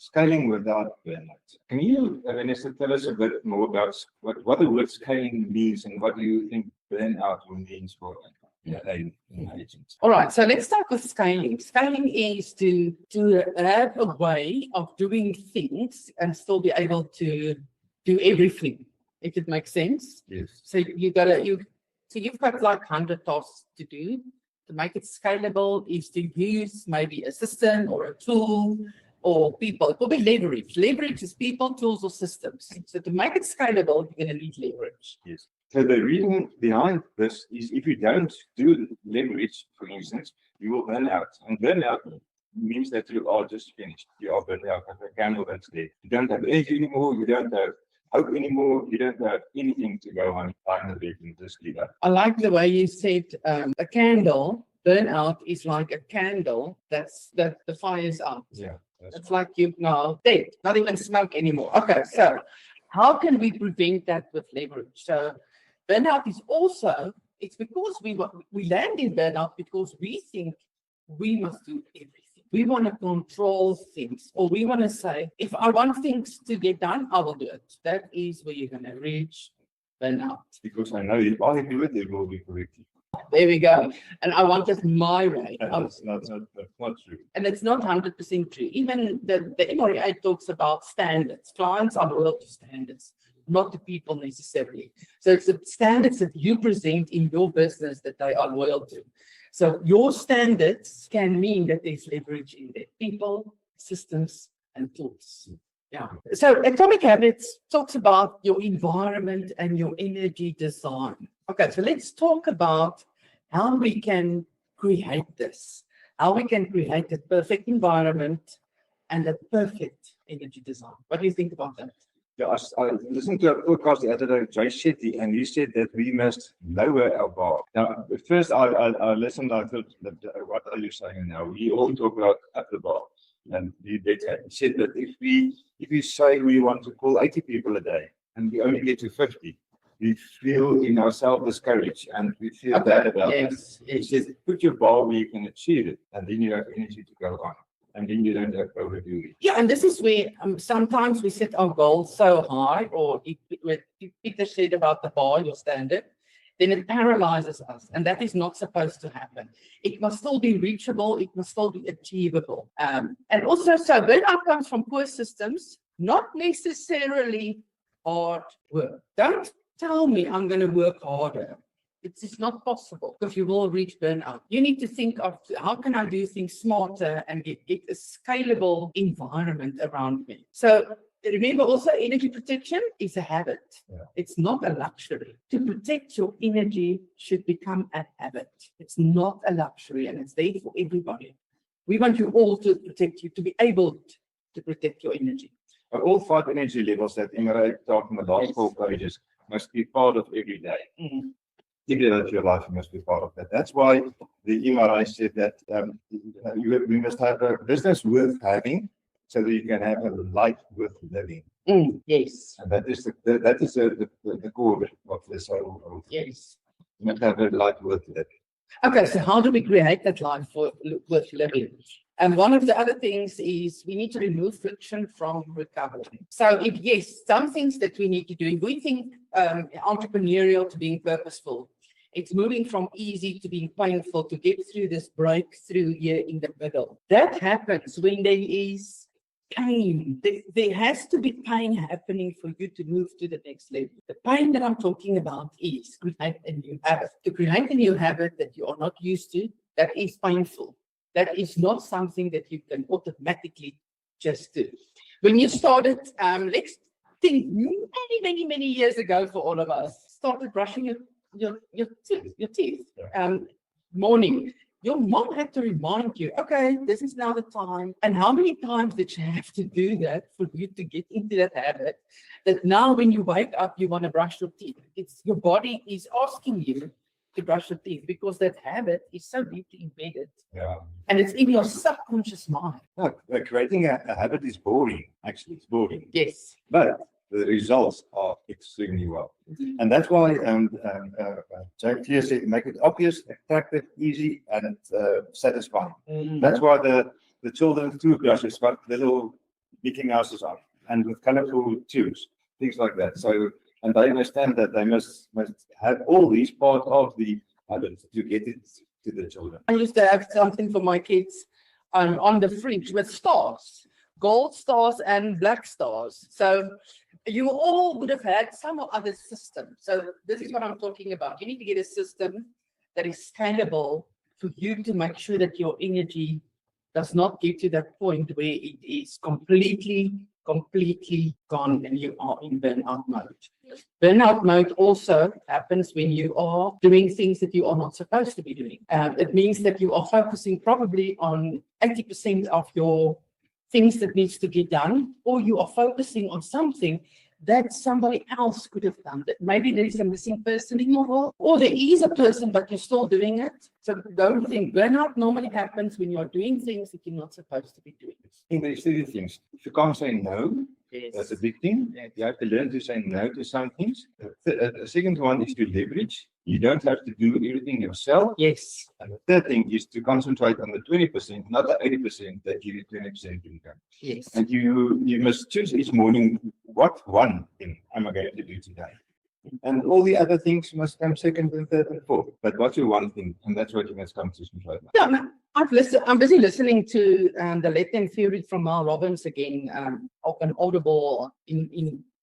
Scaling without burnout. Can you, Vanessa, tell us a bit more about what the word scaling means and what do you think burnout means for agents? All right, so let's start with scaling. Scaling is to have a way of doing things and still be able to do everything, if it makes sense. Yes. So you've got like 100 tasks to do. To make it scalable is to use maybe a system or a tool or people. It will be leverage. Leverage is people, tools, or systems. So to make it scalable, you're going to need leverage. Yes. So the reason behind this is if you don't do leverage, for instance, you will burn out. And burnout means that you are just finished. You are burned out like a candle that's dead. You don't have energy anymore. You don't have hope anymore. You don't have anything to go on. Finally, you can just give up. I like the way you said a candle. Burnout is like a candle that the fire's out. Yeah. It's like you're now dead, not even smoke anymore. Okay, so how can we prevent that with leverage? So burnout is also, it's because we land in burnout because we think we must do everything. We want to control things, or we want to say, if I want things to get done, I will do it. That is where you're going to reach burnout. Because I know if I do it, it will be correctly. There we go. And I want it my way. That's not true. And it's not 100% true. Even the MRA talks about standards. Clients are loyal to standards, not to people necessarily. So it's the standards that you present in your business that they are loyal to. So your standards can mean that there's leverage in there. People, systems, and tools. Yeah. So Atomic Habits talks about your environment and your energy design. Okay, so let's talk about how we can create this, how we can create the perfect environment and the perfect energy design. What do you think about that? Yeah, I listened to a podcast the other day, Jay Shetty, and he said that we must lower our bar. Now, at first I listened, I thought, what are you saying now? We all talk about up the bar. And he said that if we say we want to call 80 people a day and we only get to 50, we feel in ourselves discouraged and we feel bad about it. He says, put your bar where you can achieve it, and then you have energy to go on. And then you don't have to overdo it. Yeah, and this is where sometimes we set our goals so high, or if Peter said about the bar, your standard, then it paralyzes us, and that is not supposed to happen. It must still be reachable, it must still be achievable. And also, so burnout comes from poor systems, not necessarily hard work. Don't tell me I'm going to work harder. It's just not possible because you will reach burnout. You need to think of how can I do things smarter and get a scalable environment around me. So remember also, energy protection is a habit. Yeah. It's not a luxury. To protect your energy should become a habit. It's not a luxury, and it's there for everybody. We want you all to protect you, to be able to protect your energy. All 5 energy levels that Imre talked in the last 4 pages must be part of every day. Mm-hmm. Every day of your life, you must be part of that. That's why the MRI said that we must have a business worth having, so that you can have a life worth living. Yes. And that is the core of this whole. Yes. You must have a life worth living. Okay, so how do we create that life worth living? And one of the other things is we need to remove friction from recovery. So yes, some things that we need to do, we think entrepreneurial to being purposeful. It's moving from easy to being painful to get through this breakthrough here in the middle. That happens when there is pain. There has to be pain happening for you to move to the next level. The pain that I'm talking about is create a new habit. To create a new habit that you are not used to, that is painful. That is not something that you can automatically just do. When you started, let's think many years ago for all of us, started brushing your teeth. Morning. Your mom had to remind you, okay, this is now the time. And how many times did she have to do that for you to get into that habit? That now when you wake up, you want to brush your teeth. It's your body is asking you to brush your teeth because that habit is so deeply embedded. Yeah. And it's in your subconscious mind. No, creating a habit is boring. Actually, it's boring. Yes. But the results are extremely well. And that's why Jack here said, make it obvious, attractive, easy, and satisfying. That's why the children's toothbrush has got little picking houses up and with colorful tubes, things like that. So, and they understand that they must have all these part of the habits to get it to the children. I used to have something for my kids on the fridge with stars, gold stars and black stars. So you all would have had some other system. So this is what I'm talking about. You need to get a system that is scalable for you to make sure that your energy does not get to that point where it is completely gone and you are in burnout mode. Burnout mode also happens when you are doing things that you are not supposed to be doing. It means that you are focusing probably on 80% of your things that needs to get done, or you are focusing on something that somebody else could have done. That maybe there is a missing person in your world, or there is a person, but you're still doing it. So don't think burnout normally happens when you're doing things that you're not supposed to be doing. In these three things, if you can't say no, that's a big thing. You have to learn to say no to some things. The second one is to leverage. You don't have to do everything yourself. Yes. And the third thing is to concentrate on the 20%, not the 80% that you do 20% income. Yes. And you must choose each morning, what one thing am I going to do today? And all the other things must come second and third and fourth. But what's your one thing? And that's what you must come to right now. Yeah, I'm busy listening to the Latin theory from Mel Robbins again, on Audible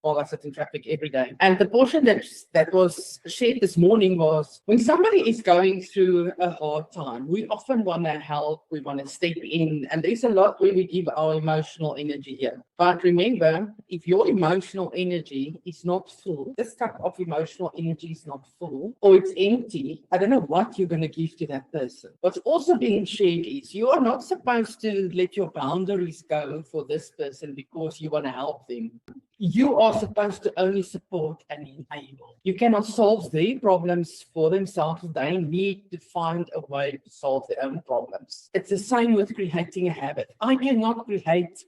while I sit in traffic every day. And the portion that was shared this morning was, when somebody is going through a hard time, we often want to help, we want to step in, and there's a lot where we give our emotional energy here. But remember, if your emotional energy is not full, this type of emotional energy is not full, or it's empty, I don't know what you're going to give to that person. What's also being shared is you are not supposed to let your boundaries go for this person because you want to help them. You are supposed to only support and enable. You cannot solve their problems for themselves. They need to find a way to solve their own problems. It's the same with creating a habit. I cannot create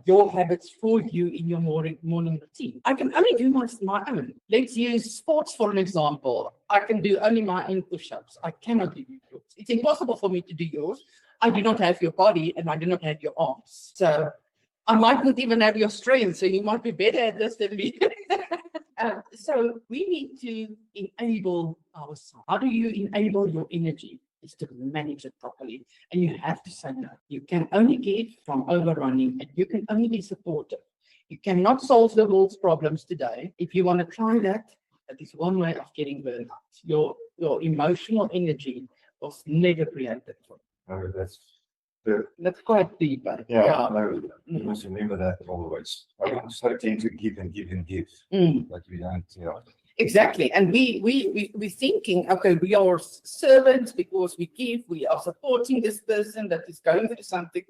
your habits for you in your morning routine. I can only do my own. Let's use sports for an example. I can do only my own push-ups. I cannot do yours. It's impossible for me to do yours. I do not have your body and I do not have your arms. So I might not even have your strength, so you might be better at this than me. So we need to enable ourselves. How do you enable your energy? Is to manage it properly. And you have to say no. You can only give from overrunning, and you can only be supportive. You cannot solve the world's problems today. If you want to try that, that is one way of getting burnout. Your emotional energy was never created for you. Oh, That's quite deep. Yeah. No, you must remember that always. I so tend to give and give and give, but we don't. Exactly, and we're thinking, okay, we are servants because we give, we are supporting this person that is going through something,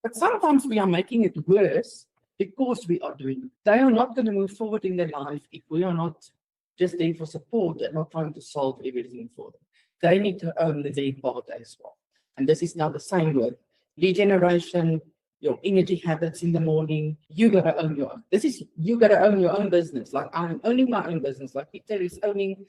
but sometimes we are making it worse because we are doing it. They are not going to move forward in their life if we are not just there for support and not trying to solve everything for them. They need to own their part as well, and this is now the same with lead generation, your energy habits in the morning. You got to own your own. You got to own your own business. Like I'm owning my own business. Like Peter is owning